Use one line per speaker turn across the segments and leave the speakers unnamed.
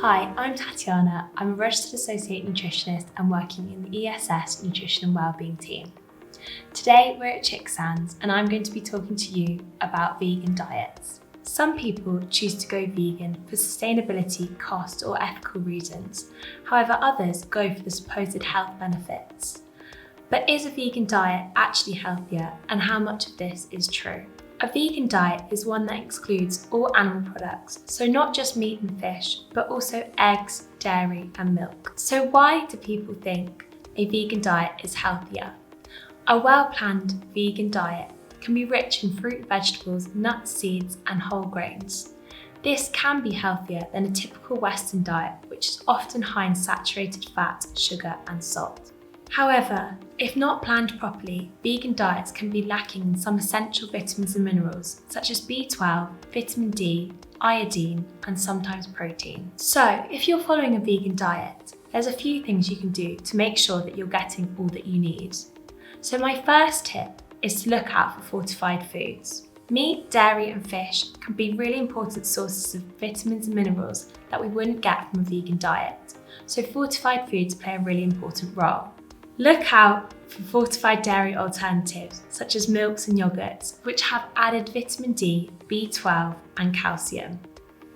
Hi, I'm Tatiana. I'm a Registered Associate Nutritionist and working in the ESS Nutrition and Wellbeing team. Today we're at Chicksands and I'm going to be talking to you about vegan diets. Some people choose to go vegan for sustainability, cost or ethical reasons. However, others go for the supposed health benefits. But is a vegan diet actually healthier, and how much of this is true? A vegan diet is one that excludes all animal products, so not just meat and fish, but also eggs, dairy and milk. So why do people think a vegan diet is healthier? A well-planned vegan diet can be rich in fruit, vegetables, nuts, seeds and whole grains. This can be healthier than a typical Western diet, which is often high in saturated fat, sugar and salt. However, if not planned properly, vegan diets can be lacking in some essential vitamins and minerals such as B12, vitamin D, iodine and sometimes protein. So if you're following a vegan diet, there's a few things you can do to make sure that you're getting all that you need. So my first tip is to look out for fortified foods. Meat, dairy and fish can be really important sources of vitamins and minerals that we wouldn't get from a vegan diet. So fortified foods play a really important role. Look out for fortified dairy alternatives such as milks and yogurts, which have added vitamin D, B12 and calcium.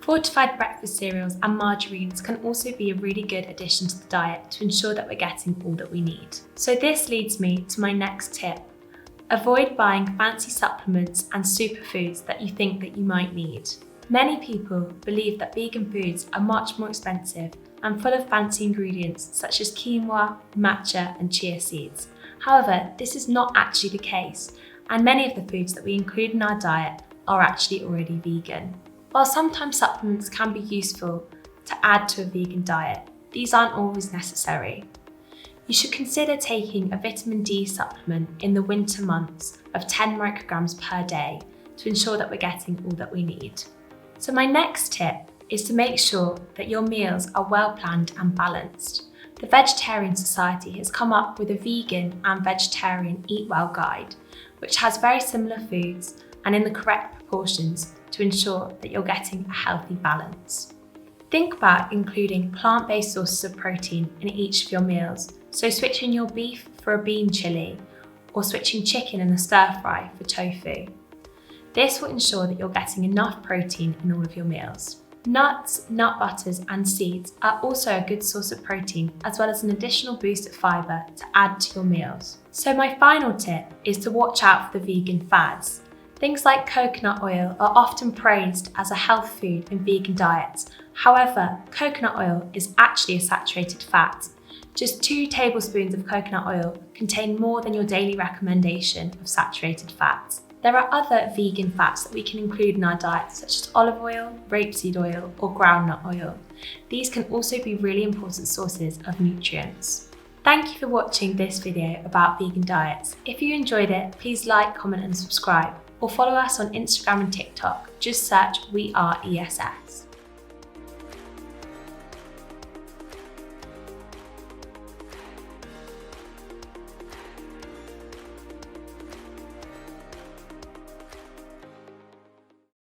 Fortified breakfast cereals and margarines can also be a really good addition to the diet to ensure that we're getting all that we need. So this leads me to my next tip. Avoid buying fancy supplements and superfoods that you think that you might need. Many people believe that vegan foods are much more expensive and full of fancy ingredients such as quinoa, matcha and chia seeds. However, this is not actually the case, and many of the foods that we include in our diet are actually already vegan. While sometimes supplements can be useful to add to a vegan diet, these aren't always necessary. You should consider taking a vitamin D supplement in the winter months of 10 micrograms per day to ensure that we're getting all that we need. So my next tip is to make sure that your meals are well planned and balanced. The Vegetarian Society has come up with a vegan and vegetarian Eat Well guide, which has very similar foods and in the correct proportions to ensure that you're getting a healthy balance. Think about including plant-based sources of protein in each of your meals, so switching your beef for a bean chili or switching chicken in a stir fry for tofu. This will ensure that you're getting enough protein in all of your meals. Nuts, nut butters and seeds are also a good source of protein, as well as an additional boost of fibre to add to your meals. So my final tip is to watch out for the vegan fads. Things like coconut oil are often praised as a health food in vegan diets. However, coconut oil is actually a saturated fat. Just 2 tablespoons of coconut oil contain more than your daily recommendation of saturated fats. There are other vegan fats that we can include in our diet, such as olive oil, rapeseed oil, or groundnut oil. These can also be really important sources of nutrients. Thank you for watching this video about vegan diets. If you enjoyed it, please like, comment and subscribe, or follow us on Instagram and TikTok. Just search We Are ESS.